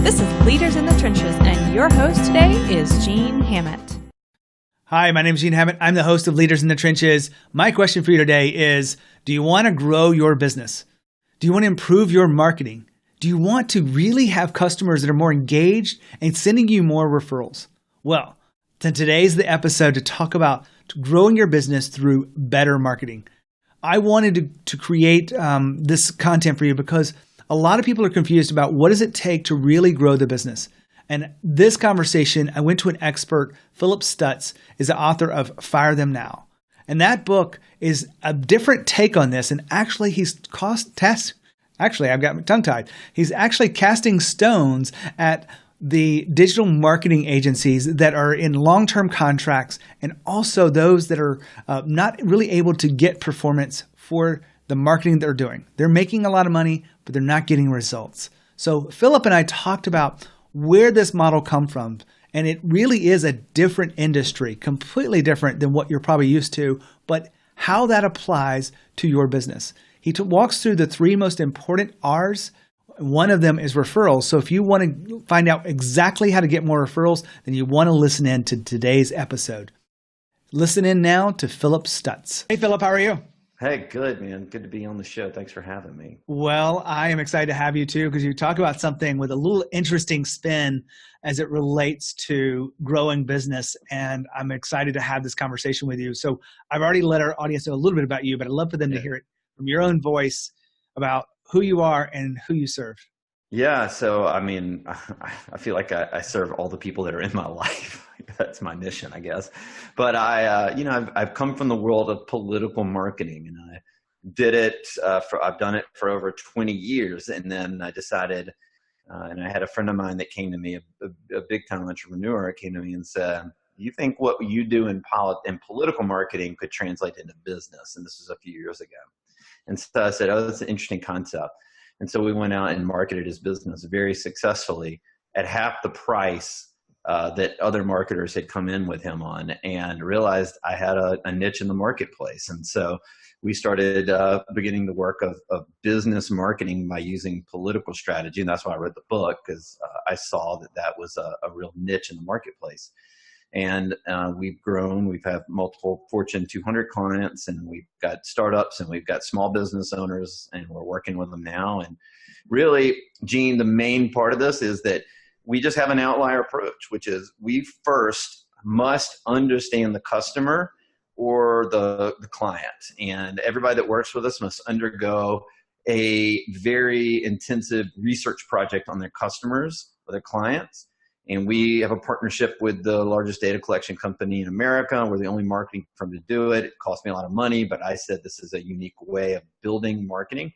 This is Leaders in the Trenches, and your host today is Gene Hammett. Hi, my name is Gene Hammett. I'm the host of Leaders in the Trenches. My question for you today is, do you want to grow your business? Do you want to improve your marketing? Do you want to really have customers that are more engaged and sending you more referrals? Well, then today's the episode to talk about growing your business through better marketing. I wanted to create this content for you because a lot of people are confused about what does it take to really grow the business. And this conversation, I went to an expert. Phillip Stutts is the author of Fire Them Now. And that book is a different take on this. And actually, I've got my tongue tied. He's actually casting stones at the digital marketing agencies that are in long-term contracts and also those that are not really able to get performance for the marketing they're doing. They're making a lot of money, but they're not getting results. So Phillip and I talked about where this model come from, and it really is a different industry, completely different than what you're probably used to, but how that applies to your business. He walks through the three most important R's. One of them is referrals. So if you want to find out exactly how to get more referrals, then you want to listen in to today's episode. Listen in now to Phillip Stutts. Hey, Phillip, how are you? Hey, good, man. Good to be on the show. Thanks for having me. Well, I am excited to have you too, because you talk about something with a little interesting spin as it relates to growing business. And I'm excited to have this conversation with you. So I've already let our audience know a little bit about you, but I'd love for them to hear it from your own voice about who you are and who you serve. Yeah. So, I mean, I feel like I serve all the people that are in my life. That's my mission, I guess. But I've come from the world of political marketing, and I did it I've done it for over 20 years. And then I decided, and I had a friend of mine that came to me, a big time entrepreneur, came to me and said, "Do you think what you do in political marketing could translate into business?" And this was a few years ago. And so I said, "Oh, that's an interesting concept." And so we went out and marketed his business very successfully at half the price that other marketers had come in with him on, and realized I had a niche in the marketplace. And so we started beginning the work of business marketing by using political strategy. And that's why I wrote the book, because I saw that was a real niche in the marketplace. And we've grown. We've had multiple Fortune 200 clients, and we've got startups, and we've got small business owners, and we're working with them now. And really, Gene, the main part of this is that we just have an outlier approach, which is we first must understand the customer or the client. And everybody that works with us must undergo a very intensive research project on their customers or their clients. And we have a partnership with the largest data collection company in America. We're the only marketing firm to do it. It cost me a lot of money, but I said this is a unique way of building marketing.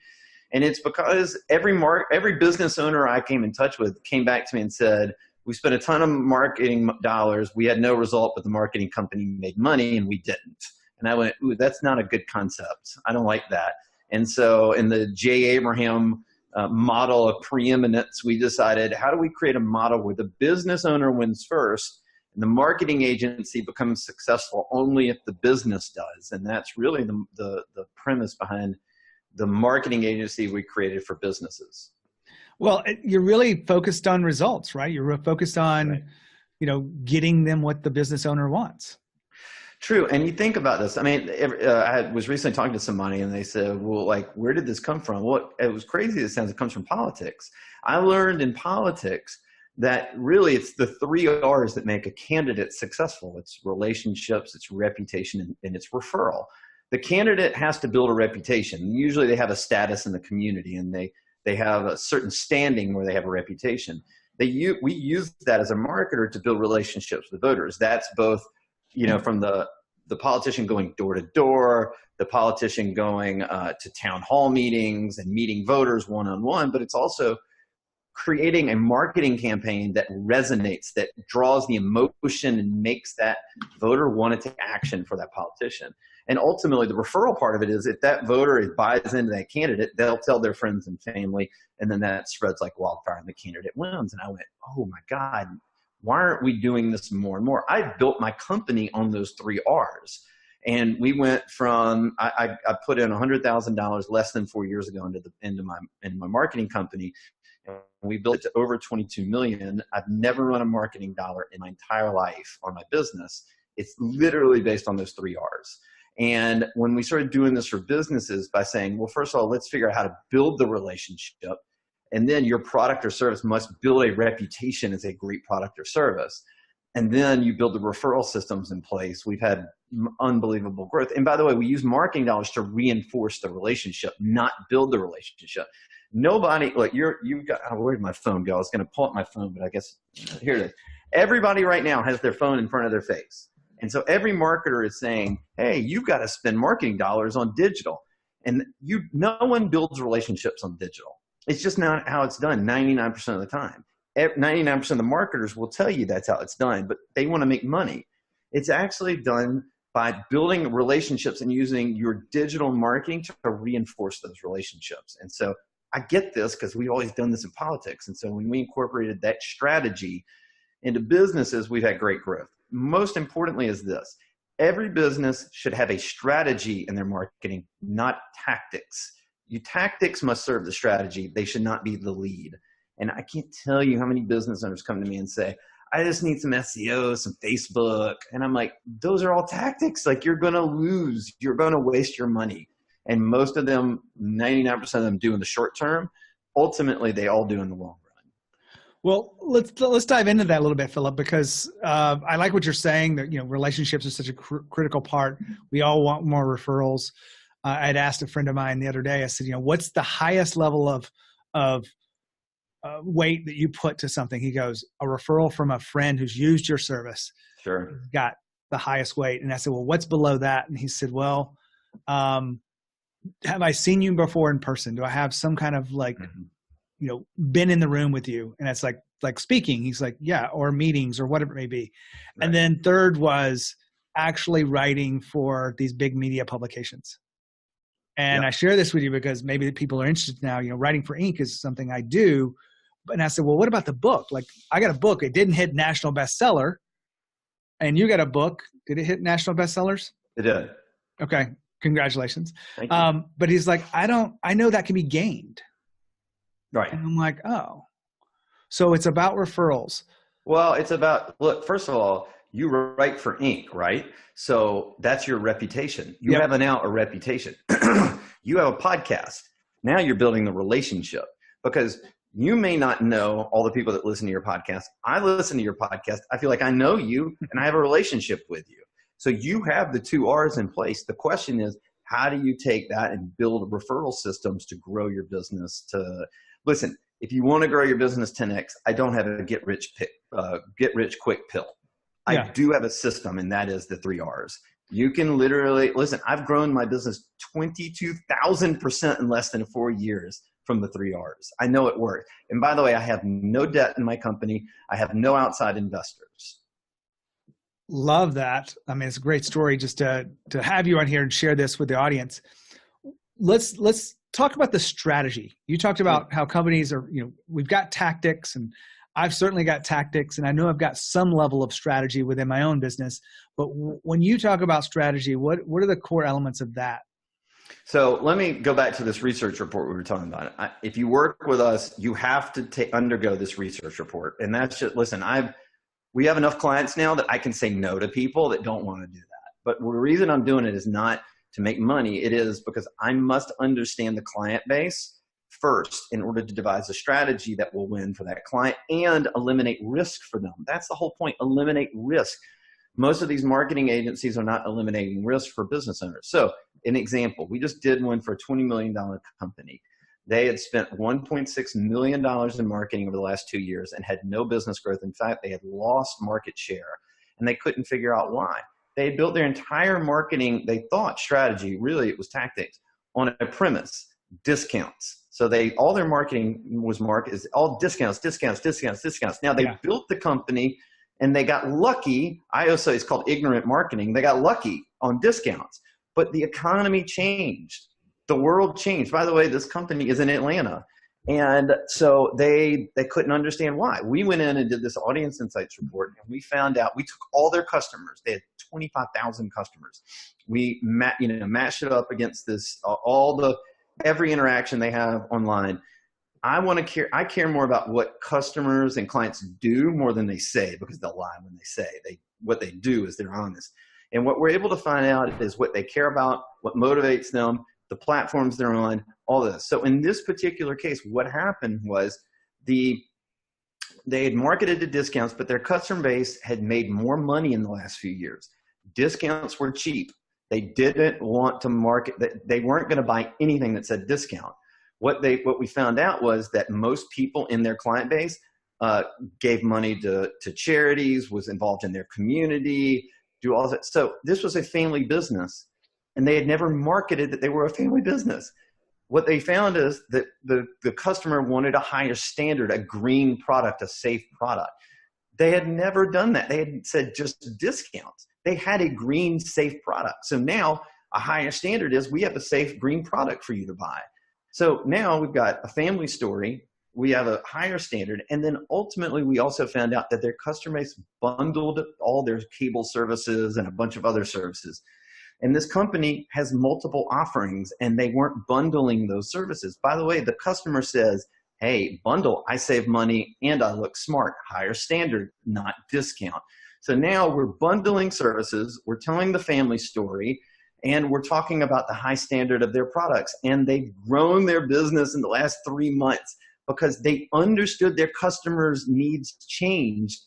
And it's because every business owner I came in touch with came back to me and said, "We spent a ton of marketing dollars. We had no result, but the marketing company made money and we didn't." And I went, "Ooh, that's not a good concept. I don't like that." And so in the J. Abraham model of preeminence, we decided, how do we create a model where the business owner wins first and the marketing agency becomes successful only if the business does? And that's really the premise behind the marketing agency we created for businesses. Well, you're really focused on results, right? You're focused on, getting them what the business owner wants. True. And you think about this. I mean, I was recently talking to somebody and they said, "Well, where did this come from?" Well, it was crazy. It sounds, it comes from politics. I learned in politics that really it's the three R's that make a candidate successful. It's relationships, it's reputation, and it's referral. The candidate has to build a reputation. Usually they have a status in the community, and they have a certain standing where they have a reputation. We use that as a marketer to build relationships with voters. That's both, from the politician going door to door, the politician going to town hall meetings and meeting voters one-on-one, but it's also creating a marketing campaign that resonates, that draws the emotion and makes that voter want to take action for that politician. And ultimately, the referral part of it is if that voter buys into that candidate, they'll tell their friends and family, and then that spreads like wildfire and the candidate wins. And I went, "Oh my God, why aren't we doing this more and more?" I built my company on those three R's. And we went from, I put in $100,000 less than 4 years ago into my marketing company And we built it to over 22 million. I've never run a marketing dollar in my entire life on my business. It's literally based on those 3 R's. And when we started doing this for businesses by saying, well, first of all, let's figure out how to build the relationship. And then your product or service must build a reputation as a great product or service. And then you build the referral systems in place. We've had unbelievable growth. And by the way, we use marketing dollars to reinforce the relationship, not build the relationship. Nobody, like you've got, oh, where'd my phone go? I was going to pull up my phone, but I guess here it is. Everybody right now has their phone in front of their face. And so every marketer is saying, hey, you've got to spend marketing dollars on digital. And no one builds relationships on digital. It's just not how it's done 99% of the time. 99% of the marketers will tell you that's how it's done, but they want to make money. It's actually done by building relationships and using your digital marketing to reinforce those relationships. And so I get this because we've always done this in politics. And so when we incorporated that strategy into businesses, we've had great growth. Most importantly is this: every business should have a strategy in their marketing, not tactics. Your tactics must serve the strategy. They should not be the lead. And I can't tell you how many business owners come to me and say, I just need some SEO, some Facebook. And I'm like, those are all tactics. Like, you're going to lose. You're going to waste your money. And most of them, 99% of them do in the short term. Ultimately, they all do in the long run. Well, let's dive into that a little bit, Phillip, because I like what you're saying, that relationships are such a critical part. We all want more referrals. I'd asked a friend of mine the other day, I said, what's the highest level of weight that you put to something? He goes, a referral from a friend who's used your service. Sure. Got the highest weight. And I said, well, what's below that? And he said, well, have I seen you before in person? Do I have some kind of been in the room with you? And it's like speaking. He's like, yeah, or meetings or whatever it may be. Right. And then third was actually writing for these big media publications. And I share this with you because maybe people are interested now. Writing for Inc. is something I do. And I said, well, what about the book? Like, I got a book. It didn't hit national bestseller. And you got a book. Did it hit national bestsellers? It did. Okay. Congratulations. Thank you. But he's like, I know that can be gained. Right. And I'm like, oh. So it's about referrals. Well, it's about, look, first of all, you write for Inc., right? So that's your reputation. You have now a reputation. You have a podcast. Now you're building the relationship, because you may not know all the people that listen to your podcast. I listen to your podcast. I feel like I know you and I have a relationship with you. So you have the 2 R's in place. The question is, how do you take that and build referral systems to grow your business? Listen, if you want to grow your business 10x, I don't have a get rich quick pill. I do have a system, and that is the 3 R's. You can literally, listen, I've grown my business 22,000% in less than 4 years from the 3 R's. I know it works. And by the way, I have no debt in my company. I have no outside investors. Love that. I mean, it's a great story just to have you on here and share this with the audience. Let's talk about the strategy. You talked about how companies are, we've got tactics, and I've certainly got tactics, and I know I've got some level of strategy within my own business. But when you talk about strategy, what are the core elements of that? So let me go back to this research report we were talking about. If you work with us, you have to undergo this research report. And that's just, listen, we have enough clients now that I can say no to people that don't want to do that. But the reason I'm doing it is not to make money. It is because I must understand the client base first in order to devise a strategy that will win for that client and eliminate risk for them. That's the whole point, eliminate risk. Most of these marketing agencies are not eliminating risk for business owners. So an example, we just did one for a $20 million company. They had spent $1.6 million in marketing over the last 2 years and had no business growth. In fact, they had lost market share, and they couldn't figure out why. They had built their entire marketing, they thought strategy, really it was tactics, on a premise, discounts. So all their marketing was is all discounts. Now they built the company and they got lucky. I also, it's called ignorant marketing. They got lucky on discounts, but the economy changed. The world changed. By the way, this company is in Atlanta. And so they couldn't understand why. We went in and did this audience insights report, and we found out, we took all their customers. They had 25,000 customers. We matched it up against this, every interaction they have online. I care more about what customers and clients do more than they say, because they'll lie when they say. What they do is they're honest. And what we're able to find out is what they care about, what motivates them, the platforms they're on, all this. So in this particular case, what happened was they had marketed to discounts, but their customer base had made more money in the last few years. Discounts were cheap. They didn't want to market, they weren't going to buy anything that said discount. What we found out was that most people in their client base gave money to charities, was involved in their community, do all that. So this was a family business, and they had never marketed that they were a family business. What they found is that the customer wanted a higher standard, a green product, a safe product. They had never done that. They had said just discounts. They had a green, safe product. So now a higher standard is we have a safe green product for you to buy. So now we've got a family story. We have a higher standard. And then ultimately, we also found out that their customer base bundled all their cable services and a bunch of other services. And this company has multiple offerings, and they weren't bundling those services. By the way, the customer says, hey, bundle, I save money and I look smart. Higher standard, not discount. So now we're bundling services, we're telling the family story, and we're talking about the high standard of their products. And they've grown their business in the last 3 months because they understood their customers' needs changed.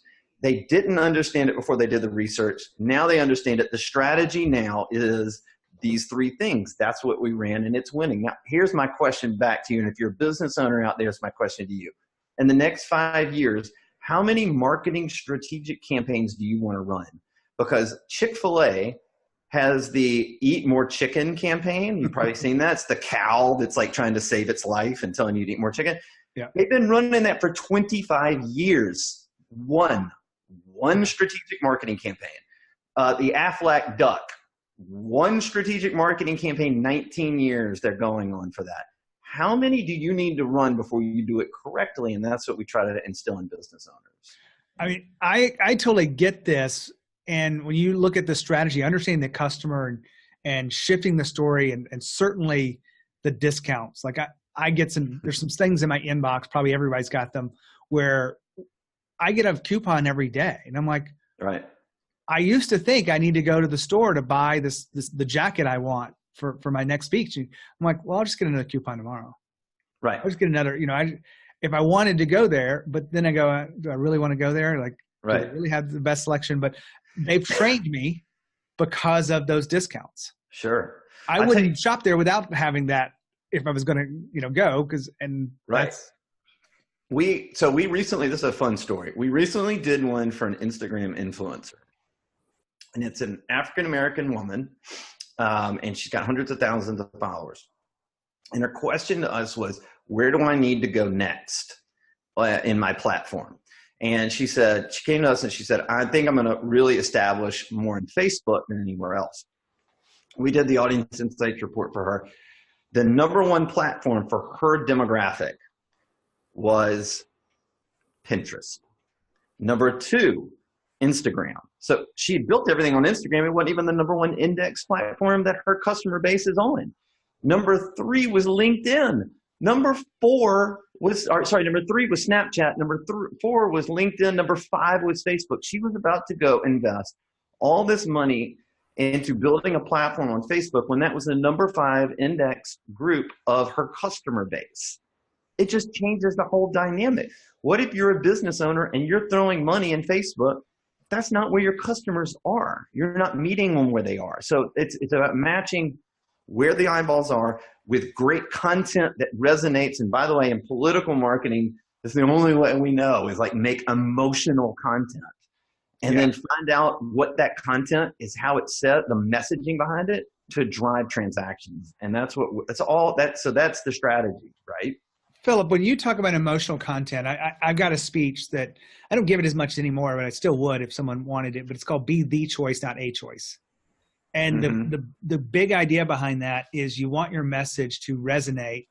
They didn't understand it before they did the research. Now they understand it. The strategy now is these 3 things. That's what we ran, and it's winning. Now, here's my question back to you, and if you're a business owner out there, it's my question to you. In the next 5 years, how many marketing strategic campaigns do you want to run? Because Chick-fil-A has the Eat More Chicken campaign. You've probably seen that. It's the cow that's like trying to save its life and telling you to eat more chicken. Yeah. They've been running that for 25 years. One strategic marketing campaign. The Aflac Duck, one strategic marketing campaign, 19 years they're going on for that. How many do you need to run before you do it correctly? And that's what we try to instill in business owners. I mean, I totally get this. And when you look at the strategy, understanding the customer and shifting the story and certainly the discounts, like I get there's some things in my inbox, probably everybody's got them, where I get a coupon every day. And I'm like, right. I used to think I need to go to the store to buy the jacket I want for my next speech. And I'm like, well, I'll just get another coupon tomorrow. Right. I'll just get another, if I wanted to go there, but then I go, do I really want to go there? Like, right. do I really have the best selection? But they've trained me because of those discounts. Sure. I wouldn't shop there without having that if I was going to go. Right. We recently, this is a fun story. We recently did one for an Instagram influencer, and it's an African-American woman. And she's got hundreds of thousands of followers. And her question to us was, where do I need to go next in my platform? And she came to us and she said, I think I'm going to really establish more in Facebook than anywhere else. We did the audience insights report for her. The #1 platform for her demographic was Pinterest. #2, Instagram. So she had built everything on Instagram. It wasn't even the #1 index platform that her customer base is on. #3 was LinkedIn. #3 was Snapchat. #4 was LinkedIn. #5 was Facebook. She was about to go invest all this money into building a platform on Facebook when that was the #5 index group of her customer base. It just changes the whole dynamic. What if you're a business owner and you're throwing money in Facebook? That's not where your customers are. You're not meeting them where they are. So it's about matching where the eyeballs are with great content that resonates. And by the way, in political marketing, it's the only way we know is like make emotional content and then find out what that content is, how it's set, the messaging behind it to drive transactions. And that's the strategy, right? Phillip, when you talk about emotional content, I've got a speech that I don't give it as much anymore, but I still would if someone wanted it, but it's called Be the Choice, Not a Choice. And the big idea behind that is you want your message to resonate,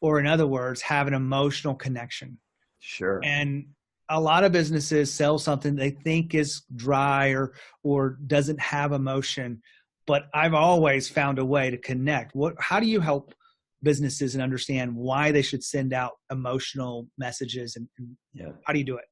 or in other words, have an emotional connection. Sure. And a lot of businesses sell something they think is dry or doesn't have emotion, but I've always found a way to connect. How do you help businesses and understand why they should send out emotional messages, and Yeah. how do you do it?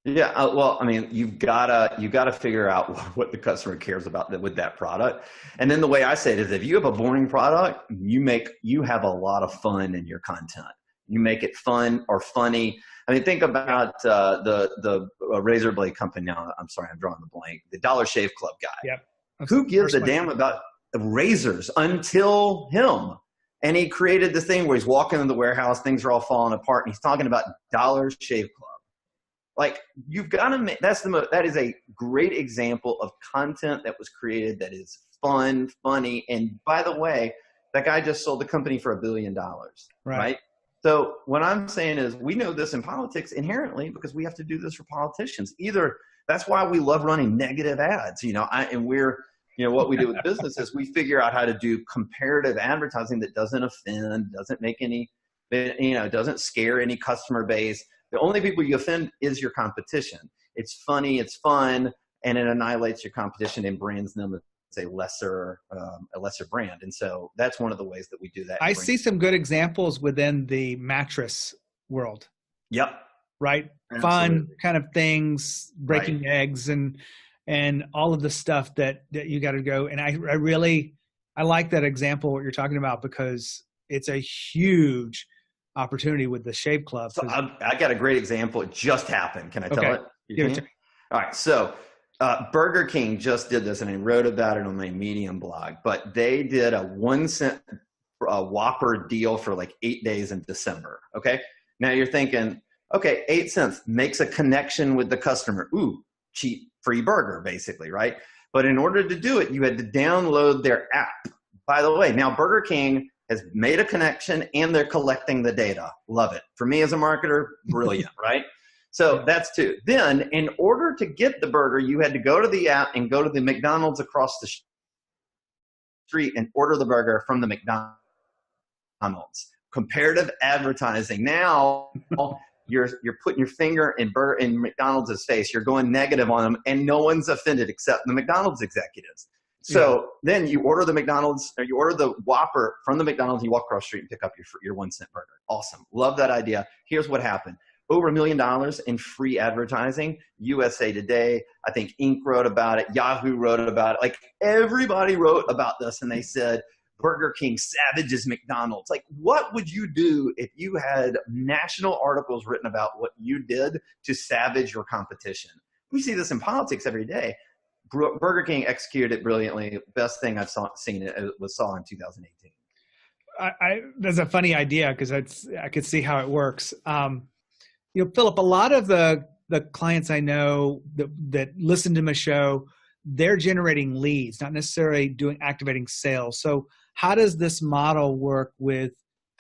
Yeah, well, I mean, you gotta figure out what the customer cares about with that product. And then the way I say it is, if you have a boring product, you have a lot of fun in your content. You make it fun or funny. I mean, think about the razor blade company. Now, I'm sorry, I'm drawing the blank. The Dollar Shave Club guy. Yep. Who gives a damn about razors until him? And he created this thing where he's walking in the warehouse, things are all falling apart, and he's talking about Dollar Shave Club. Like, you've got to make, that is a great example of content that was created that is fun, funny. And by the way, that guy just sold the company for $1 billion, right? So what I'm saying is, we know this in politics inherently because we have to do this for politicians. That's why we love running negative ads, what we do with business is we figure out how to do comparative advertising that doesn't offend, doesn't make any, doesn't scare any customer base. The only people you offend is your competition. It's funny, it's fun, and it annihilates your competition and brands them as a lesser brand. And so that's one of the ways that we do that. I see some good examples within the mattress world. Yep. Right? Absolutely. Fun kind of things, breaking eggs and all of the stuff that you got to go. And I like that example, what you're talking about, because it's a huge opportunity with the Shave Club. So I got a great example. It just happened. Can I tell it? Give it to me. All right. So Burger King just did this, and I wrote about it on my Medium blog. But they did a 1 cent Whopper deal for like 8 days in December. Okay. Now you're thinking, okay, 8 cents makes a connection with the customer. Ooh, cheap, free burger, basically, right? But in order to do it, you had to download their app. By the way, now Burger King has made a connection and they're collecting the data. Love it. For me as a marketer, brilliant, right? So that's two. Then in order to get the burger, you had to go to the app and go to the McDonald's across the street and order the burger from the McDonald's. Comparative advertising. Now you're putting your finger in McDonald's face. You're going negative on them, and no one's offended except the McDonald's executives. So then you order the McDonald's, or you order the Whopper from the McDonald's, you walk across the street and pick up your 1 cent burger. Awesome. Love that idea. Here's what happened. Over $1 million in free advertising. USA Today, I think Inc. wrote about it. Yahoo wrote about it. Like, everybody wrote about this, and they said, Burger King savages McDonald's. Like, what would you do if you had national articles written about what you did to savage your competition? We see this in politics every day. Burger King executed it brilliantly. Best thing I've seen in 2018. That's a funny idea, because I could see how it works. Phillip, a lot of the clients I know that listen to my show, they're generating leads, not necessarily activating sales. So how does this model work with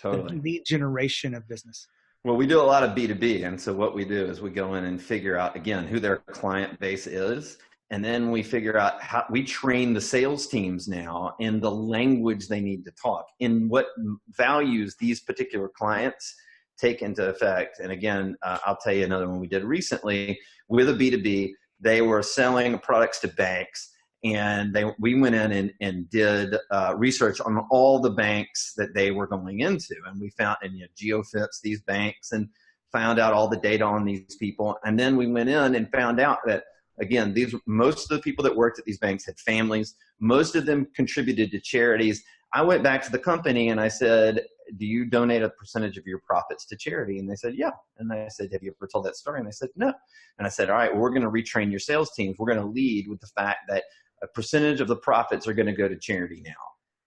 the lead generation of business? Well, we do a lot of B2B. And so what we do is we go in and figure out, again, who their client base is. And then we figure out how we train the sales teams now in the language they need to talk, in what values these particular clients take into effect. And again, I'll tell you another one we did recently with a B2B. They were selling products to banks, and we went in and did research on all the banks that they were going into. And we found, and geofence these banks and found out all the data on these people. And then we went in and found out that, again, most of the people that worked at these banks had families. Most of them contributed to charities. I went back to the company and I said, do you donate a percentage of your profits to charity? And they said, yeah. And I said, have you ever told that story? And they said, no. And I said, all right, well, we're going to retrain your sales teams. We're going to lead with the fact that a percentage of the profits are going to go to charity now.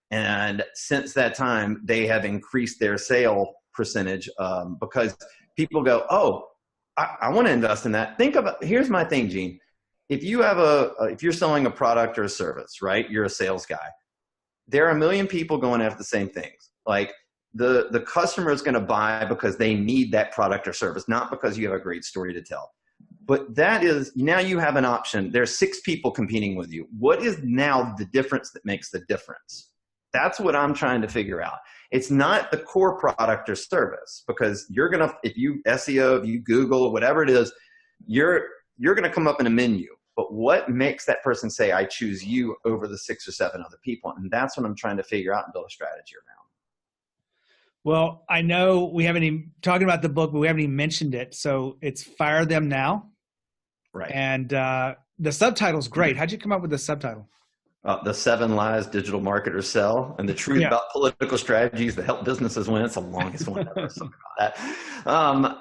And since that time, they have increased their sale percentage because people go, oh, I want to invest in that. Here's my thing, Gene. If you have if you're selling a product or a service, right? You're a sales guy. There are a million people going after the same things. Like, the customer is going to buy because they need that product or service, not because you have a great story to tell. But that is, now you have an option. There's 6 people competing with you. What is now the difference that makes the difference? That's what I'm trying to figure out. It's not the core product or service, because if you SEO, if you Google, whatever it is, you're going to come up in a menu. But what makes that person say, I choose you over the 6 or 7 other people? And that's what I'm trying to figure out and build a strategy around. Well, I know we haven't even talking about the book, but we haven't even mentioned it. So it's Fire Them Now. Right. And the subtitle's great. How'd you come up with the subtitle? The 7 Lies Digital Marketers Sell and the Truth About Political Strategies That Help Businesses Win. It's the longest one ever. Sorry about that.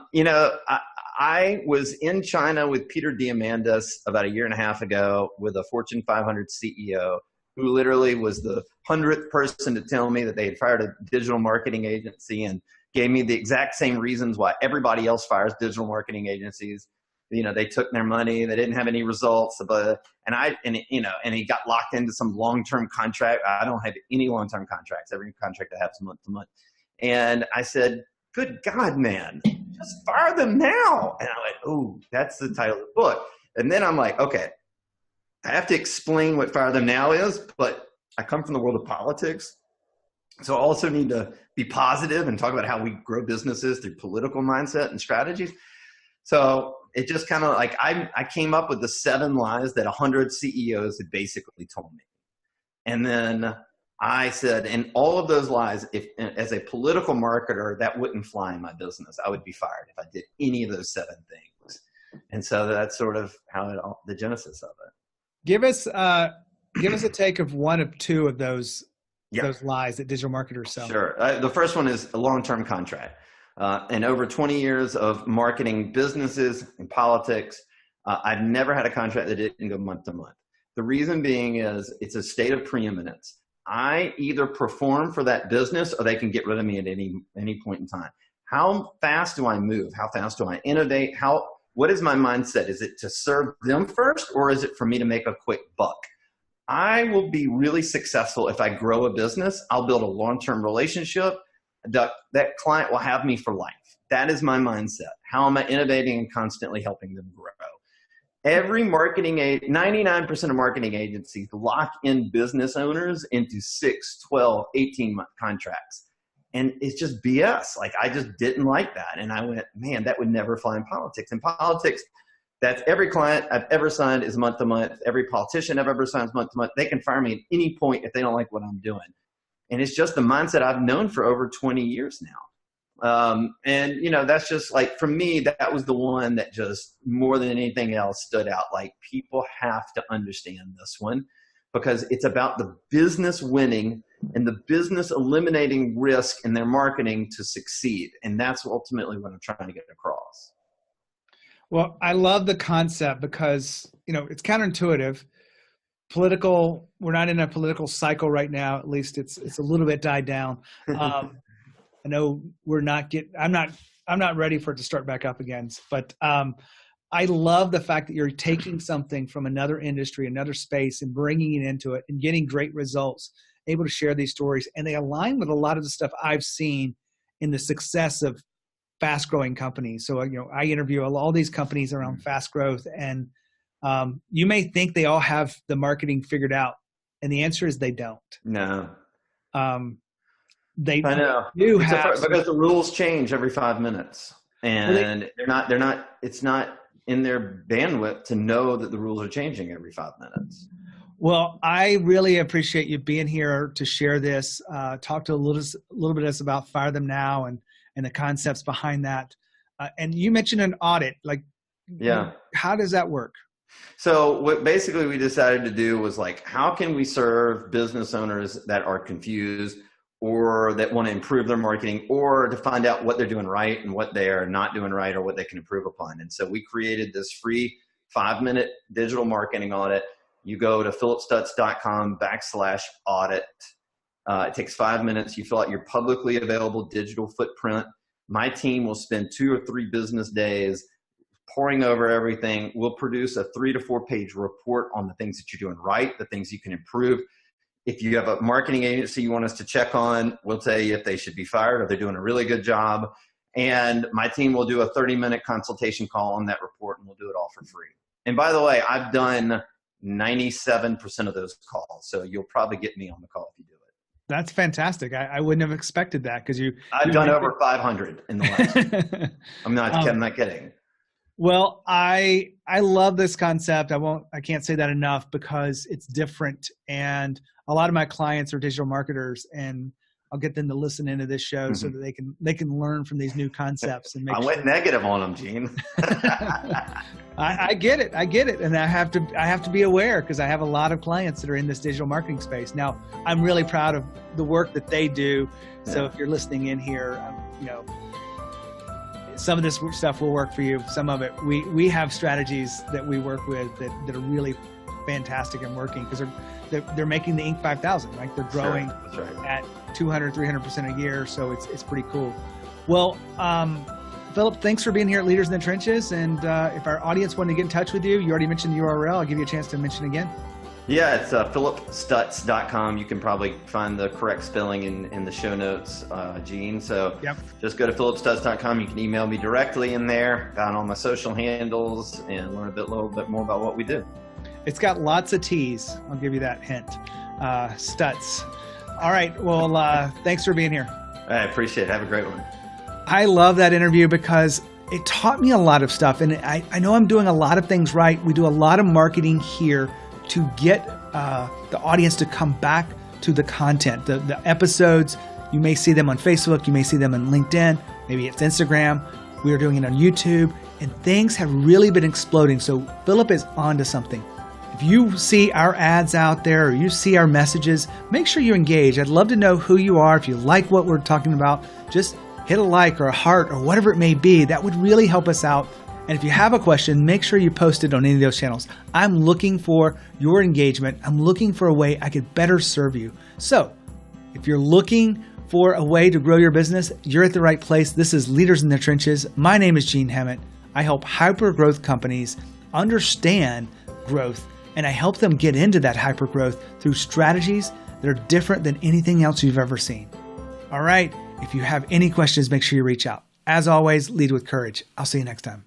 I was in China with Peter Diamandis about a year and a half ago with a Fortune 500 CEO who literally was the 100th person to tell me that they had fired a digital marketing agency and gave me the exact same reasons why everybody else fires digital marketing agencies. They took their money, they didn't have any results, and he got locked into some long-term contract. I don't have any long-term contracts. Every contract I have is month to month. And I said, good God, man, just fire them now. And I went, oh, that's the title of the book. And then I'm like, okay, I have to explain what Fire Them Now is, but I come from the world of politics. So I also need to be positive and talk about how we grow businesses through political mindset and strategies. So it just kind of like, I came up with the 7 lies that 100 CEOs had basically told me. And then I said, and all of those lies, if as a political marketer, that wouldn't fly in my business. I would be fired if I did any of those 7 things. And so that's sort of how the genesis of it. Give us a take of one of 2 of those lies that digital marketers sell. Sure. The first one is a long-term contract. And over 20 years of marketing businesses and politics, I've never had a contract that didn't go month to month. The reason being is it's a state of preeminence. I either perform for that business or they can get rid of me at any point in time. How fast do I move? How fast do I innovate? What is my mindset? Is it to serve them first, or is it for me to make a quick buck? I will be really successful if I grow a business. I'll build a long-term relationship. That client will have me for life. That is my mindset. How am I innovating and constantly helping them grow? Every 99% of marketing agencies lock in business owners into 6, 12, 18-month contracts. And it's just BS. Like, I just didn't like that. And I went, man, that would never fly in politics. In politics, that's every client I've ever signed is month to month. Every politician I've ever signed is month to month. They can fire me at any point if they don't like what I'm doing. And it's just the mindset I've known for over 20 years now. That's just like, for me, that was the one that just more than anything else stood out. Like, people have to understand this one because it's about the business winning and the business eliminating risk in their marketing to succeed. And that's ultimately what I'm trying to get across. Well, I love the concept because, it's counterintuitive. We're not in a political cycle right now. At least it's a little bit died down. I know I'm not ready for it to start back up again, but I love the fact that you're taking something from another industry, another space, and bringing it into it and getting great results, able to share these stories. And they align with a lot of the stuff I've seen in the success of fast growing companies. So, I interview all these companies around fast growth, and you may think they all have the marketing figured out, and the answer is they don't. No. I know. Because the rules change every 5 minutes, and it's not in their bandwidth to know that the rules are changing every 5 minutes. Well, I really appreciate you being here to share this. Talk to a little bit about Fire Them Now and the concepts behind that. And you mentioned an audit. How does that work? So what basically we decided to do was how can we serve business owners that are confused or that want to improve their marketing, or to find out what they're doing right and what they are not doing right, or what they can improve upon. And so we created this free 5-minute digital marketing audit. You go to phillipstutts.com/audit. It takes 5 minutes. You fill out your publicly available digital footprint. My team will spend 2 or 3 business days poring over everything. We'll produce a 3 to 4 page report on the things that you're doing right, the things you can improve. If you have a marketing agency you want us to check on, we'll tell you if they should be fired or they're doing a really good job. And my team will do a 30-minute consultation call on that report, and we'll do it all for free. And by the way, I've done 97% of those calls. So you'll probably get me on the call if you do it. That's fantastic. I wouldn't have expected that because I've done over 500 in the last. I'm not kidding. Well, I love this concept. I can't say that enough because it's different. And a lot of my clients are digital marketers, and I'll get them to listen into this show so that they can learn from these new concepts and make. I went negative on them, Gene. I get it, and I have to be aware because I have a lot of clients that are in this digital marketing space. Now, I'm really proud of the work that they do. So if you're listening in here, some of this stuff will work for you. Some of it, we have strategies that we work with that are really fantastic and working because they're making the Inc. 5000, right? They're growing at 200, 300% a year. So it's pretty cool. Well, Phillip, thanks for being here at Leaders in the Trenches. And if our audience wanted to get in touch with you, you already mentioned the URL. I'll give you a chance to mention again. Yeah, it's phillipstutts.com. You can probably find the correct spelling in the show notes, Gene. So just go to phillipstutts.com. You can email me directly in there, find all my social handles, and learn a little bit more about what we do. It's got lots of T's. I'll give you that hint. Stutts. All right. Well, thanks for being here. I appreciate it. Have a great one. I love that interview because it taught me a lot of stuff. And I know I'm doing a lot of things right. We do a lot of marketing here to get the audience to come back to the content, the episodes. You may see them on Facebook. You may see them on LinkedIn. Maybe it's Instagram. We are doing it on YouTube. And things have really been exploding. So Phillip is onto something. If you see our ads out there or you see our messages, make sure you engage. I'd love to know who you are. If you like what we're talking about, just hit a like or a heart or whatever it may be. That would really help us out. And if you have a question, make sure you post it on any of those channels. I'm looking for your engagement. I'm looking for a way I could better serve you. So if you're looking for a way to grow your business, you're at the right place. This is Leaders in the Trenches. My name is Gene Hammett. I help hyper-growth companies understand growth, and I help them get into that hyper-growth through strategies that are different than anything else you've ever seen. All right, if you have any questions, make sure you reach out. As always, lead with courage. I'll see you next time.